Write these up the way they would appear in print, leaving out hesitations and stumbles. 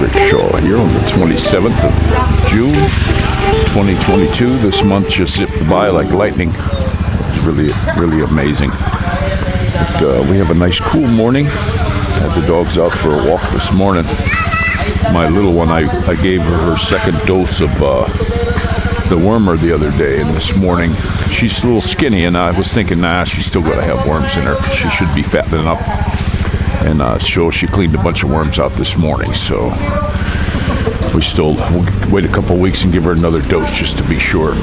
Rick Shaw here on the 27th of June, 2022. This month just zipped by like lightning. It's really amazing. But, we have a nice cool morning. Had the dogs out for a walk this morning. My little one, I gave her second dose of the wormer the other day, and this morning she's a little skinny, and I was thinking, she's still got to have worms in her. She should be fattening up. And so she cleaned a bunch of worms out this morning. So we'll wait a couple weeks and give her another dose just to be sure.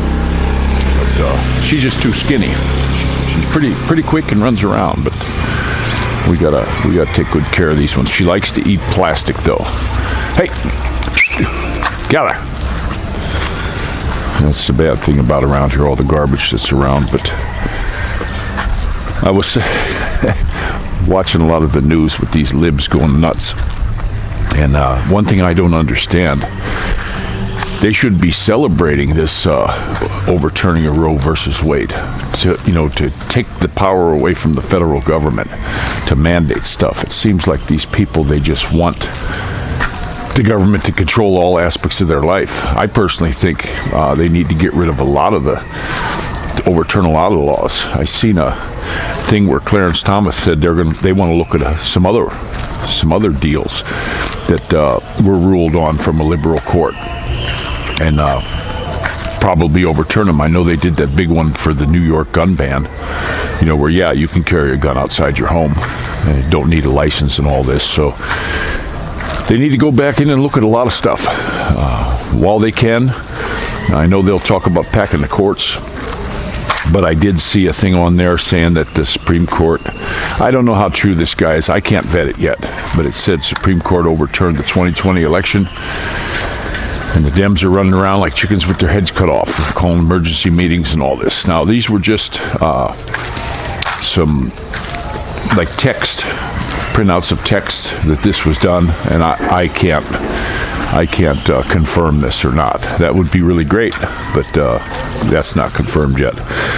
But she's just too skinny. She's pretty quick and runs around, but we gotta take good care of these ones. She likes to eat plastic though. Hey, got her. That's the bad thing about around here, all the garbage that's around. But I was watching a lot of the news with these libs going nuts. And one thing I don't understand, they should be celebrating this overturning of Roe versus Wade to take the power away from the federal government to mandate stuff. It seems like these people, they just want the government to control all aspects of their life. I personally think they need to get rid of overturn a lot of the laws. I seen a thing where Clarence Thomas said they want to look at some other deals that were ruled on from a liberal court and probably overturn them. I know they did that big one for the New York gun ban, where you can carry a gun outside your home and you don't need a license and all this. So they need to go back in and look at a lot of stuff while they can. I know they'll talk about packing the courts, but I did see a thing on there saying that the Supreme Court, I don't know how true this guy is, I can't vet it yet, but it said Supreme Court overturned the 2020 election, and the Dems are running around like chickens with their heads cut off, calling emergency meetings and all this. Now, these were just some like text, printouts of text that this was done, and I can't confirm this or not. That would be really great, but that's not confirmed yet.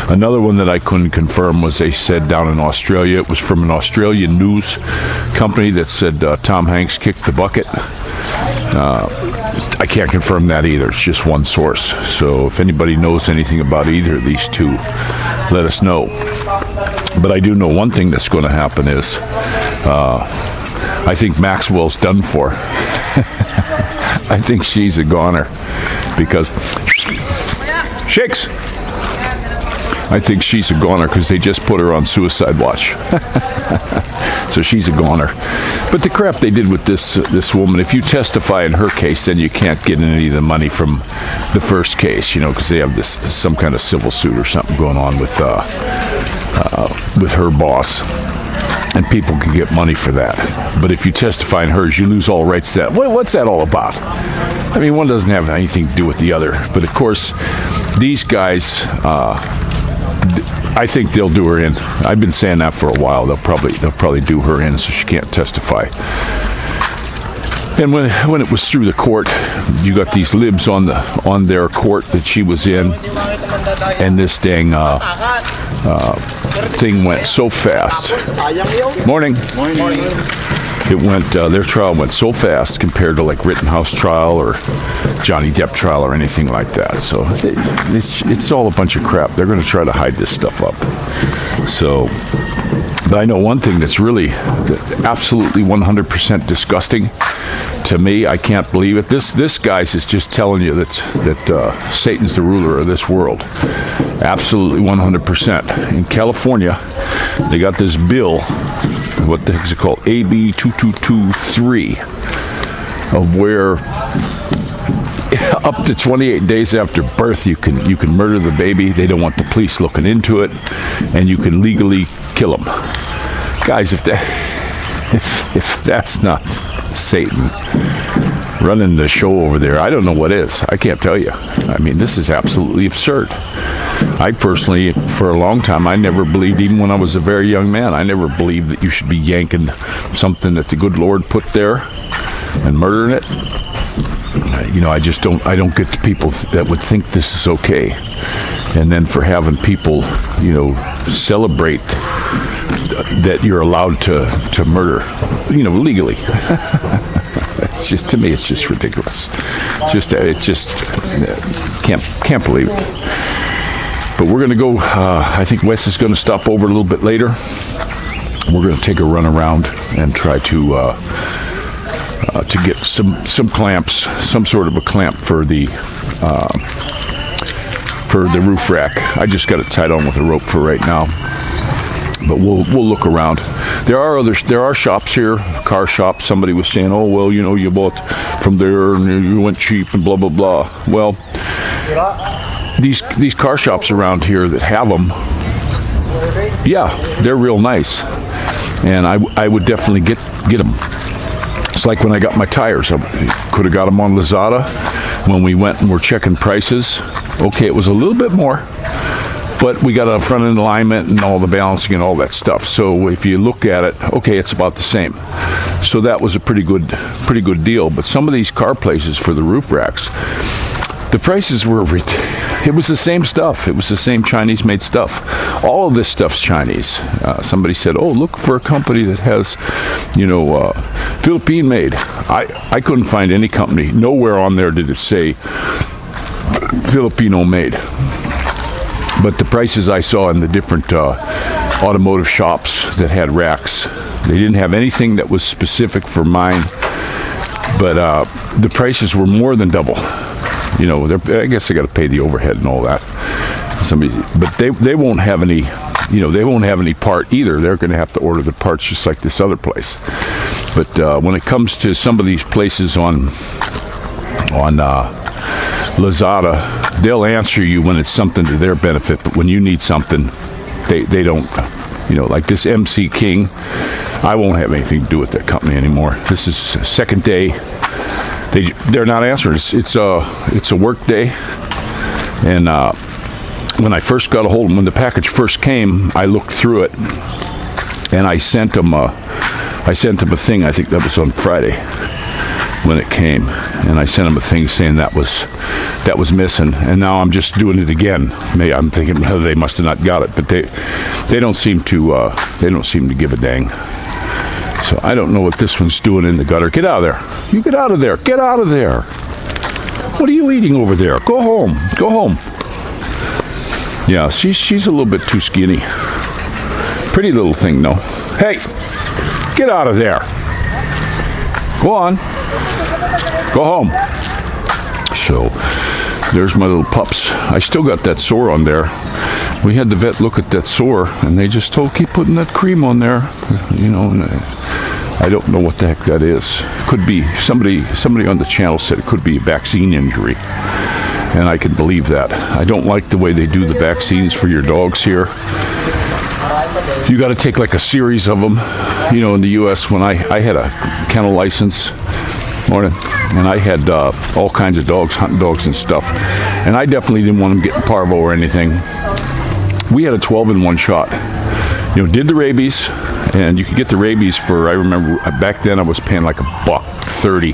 Another one that I couldn't confirm was they said down in Australia, it was from an Australian news company that said Tom Hanks kicked the bucket. I can't confirm that either. It's just one source. So if anybody knows anything about either of these two, let us know. But I do know one thing that's going to happen is I think Maxwell's done for. I think she's a goner because shakes. I think she's a goner because they just put her on suicide watch. So she's a goner. But the crap they did with this woman, if you testify in her case, then you can't get any of the money from the first case, because they have some kind of civil suit or something going on with her boss. And people can get money for that. But if you testify in hers, you lose all rights to that. What's that all about? I mean, one doesn't have anything to do with the other. But of course, these guys, I think they'll do her in. I've been saying that for a while. They'll probably do her in so she can't testify. And when it was through the court, you got these libs on their court that she was in, and this dang thing went so fast. Morning. It went. Their trial went so fast compared to like Rittenhouse trial or Johnny Depp trial or anything like that. So it's all a bunch of crap. They're going to try to hide this stuff up. So, but I know one thing that's really absolutely 100% disgusting to me. I can't believe it. This guy's is just telling you that Satan's the ruler of this world. Absolutely 100%. In California, they got this bill. What the heck is it called? AB 2223, of where up to 28 days after birth you can murder the baby. They don't want the police looking into it, and you can legally kill them. Guys, if that's not Satan running the show over there, I don't know what is. I can't tell you. I mean, this is absolutely absurd. I personally, for a long time, I never believed, even when I was a very young man, I never believed that you should be yanking something that the good Lord put there and murdering it. I don't get the people that would think this is okay. And then for having people, celebrate that you're allowed to murder, legally. It's just, to me, it's just ridiculous. Can't believe it. But we're going to go. I think Wes is going to stop over a little bit later. We're going to take a run around and try to get some clamps, some sort of a clamp for the roof rack. I just got it tied on with a rope for right now. But we'll look around. There are shops here, car shops. Somebody was saying, "Oh well, you know, you bought from there and you went cheap and blah blah blah." Well, these car shops around here that have them, yeah, they're real nice, and I would definitely get them. It's like when I got my tires. I could have got them on Lazada when we went and were checking prices. Okay, it was a little bit more, but we got a front end alignment and all the balancing and all that stuff. So if you look at it, okay, it's about the same. So that was a pretty good deal. But some of these car places for the roof racks, the prices were, it was the same stuff. It was the same Chinese-made stuff. All of this stuff's Chinese. Somebody said, "Oh, look for a company that has, you know, Philippine-made." I couldn't find any company. Nowhere on there did it say Filipino-made. But the prices I saw in the different automotive shops that had racks, they didn't have anything that was specific for mine. But the prices were more than double. You know, I guess they got to pay the overhead and all that. But they won't have any. You know, they won't have any part either. They're going to have to order the parts just like this other place. But when it comes to some of these places on Lazada, they'll answer you when it's something to their benefit. But when you need something, they don't. You know, like this MC King, I won't have anything to do with that company anymore. This is second day. They're not answering. It's a work day, and when I first got a hold of them, when the package first came, I looked through it, and I sent them a thing. I think that was on Friday when it came, and I sent them a thing saying that was missing. And now I'm just doing it again. I'm thinking, well, they must have not got it, but they don't seem to give a dang. So I don't know what this one's doing in the gutter. Get out of there! You get out of there! Get out of there! What are you eating over there? Go home! Go home! Yeah, she's a little bit too skinny. Pretty little thing, though. Hey, get out of there! Go on. Go home. So, there's my little pups. I still got that sore on there. We had the vet look at that sore, and they just told, keep putting that cream on there. You know, and I don't know what the heck that is. Could be, somebody on the channel said it could be a vaccine injury. And I can believe that. I don't like the way they do the vaccines for your dogs here. You got to take like a series of them. You know, in the U.S., when I had a kennel license, and I had all kinds of dogs, hunting dogs and stuff. And I definitely didn't want them getting parvo or anything. We had a 12-in-1 shot. You know, did the rabies, and you could get the rabies for, I remember back then I was paying like $1.30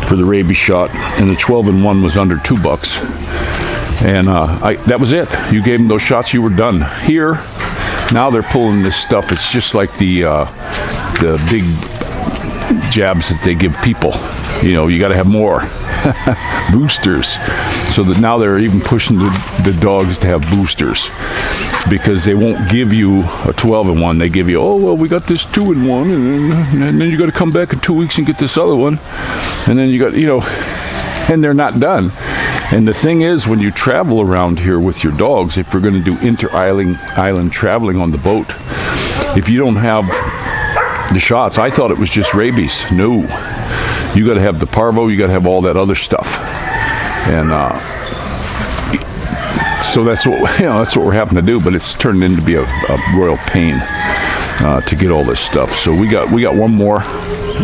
for the rabies shot, and the 12-in-1 was under $2. And that was it. You gave them those shots, you were done. Here, now they're pulling this stuff. It's just like the big jabs that they give people. You know, you got to have more boosters. So that now they're even pushing the dogs to have boosters, because they won't give you a 12-in-1. They give you, oh, well, we got this 2-in-1, and then you got to come back in 2 weeks and get this other one. And then you got, you know, and they're not done. And the thing is, when you travel around here with your dogs, if you're going to do inter-island traveling on the boat, if you don't have the shots, I thought it was just rabies. No. You got to have the parvo, you got to have all that other stuff. And so that's what we're having to do, but it's turned into be a royal pain to get all this stuff. So we got one more.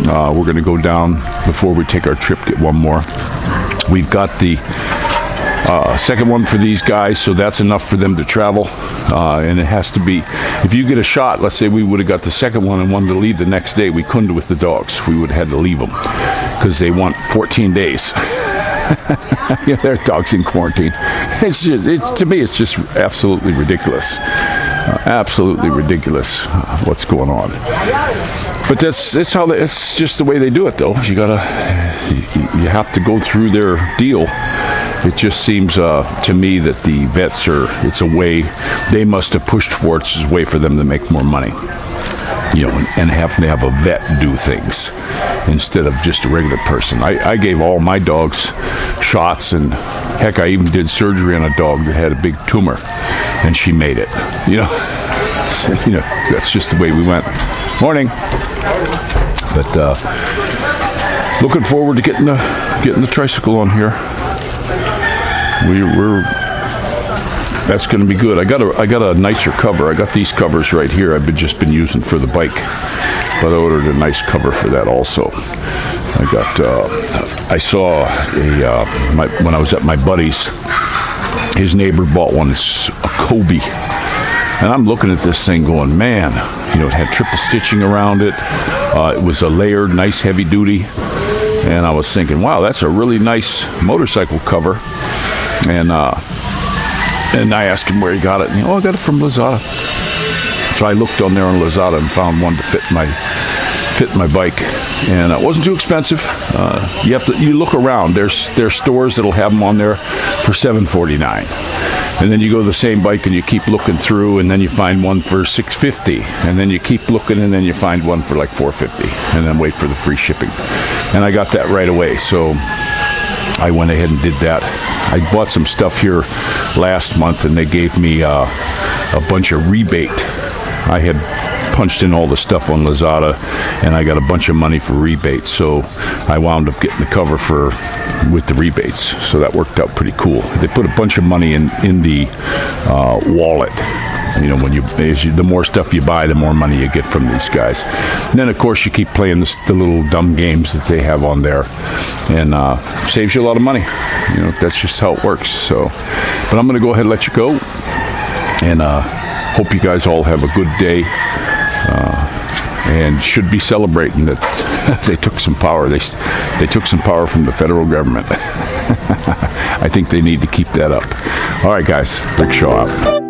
We're going to go down before we take our trip, get one more. We've got the second one for these guys, so that's enough for them to travel. And it has to be, if you get a shot, let's say we would have got the second one and wanted to leave the next day, we couldn't with the dogs. We would have had to leave them because they want 14 days. Yeah, their dog's in quarantine. To me, it's just absolutely ridiculous. Absolutely ridiculous what's going on. But that's how it's just the way they do it, though. You have to go through their deal. It just seems to me that the vets it's a way they must have pushed for it. It's a way for them to make more money, and have to have a vet do things instead of just a regular person. I gave all my dogs shots, and heck, I even did surgery on a dog that had a big tumor, and she made it. That's just the way we went. Morning. But looking forward to getting the tricycle on here. That's going to be good. I got a nicer cover. I got these covers right here. I've just been using for the bike, but I ordered a nice cover for that also. I saw when I was at my buddy's, his neighbor bought one. It's a Kobe, and I'm looking at this thing going, man, it had triple stitching around it. It was a layered, nice, heavy duty, and I was thinking, wow, that's a really nice motorcycle cover. And I asked him where he got it, and I got it from Lazada. So I looked on there on Lazada and found one to fit my bike, and it wasn't too expensive. You look around. There's stores that'll have them on there for $7.49, and then you go to the same bike and you keep looking through, and then you find one for $6.50, and then you keep looking, and then you find one for like $4.50, and then wait for the free shipping. And I got that right away, so I went ahead and did that. I bought some stuff here last month, and they gave me a bunch of rebate. I had punched in all the stuff on Lazada, and I got a bunch of money for rebates, so I wound up getting the cover with the rebates, so that worked out pretty cool. They put a bunch of money in the wallet. The more stuff you buy, the more money you get from these guys. And then, of course, you keep playing the little dumb games that they have on there, and saves you a lot of money. That's just how it works. So, but I'm going to go ahead and let you go, and hope you guys all have a good day, and should be celebrating that they took some power. They took some power from the federal government. I think they need to keep that up. All right, guys. Rick Shaw out.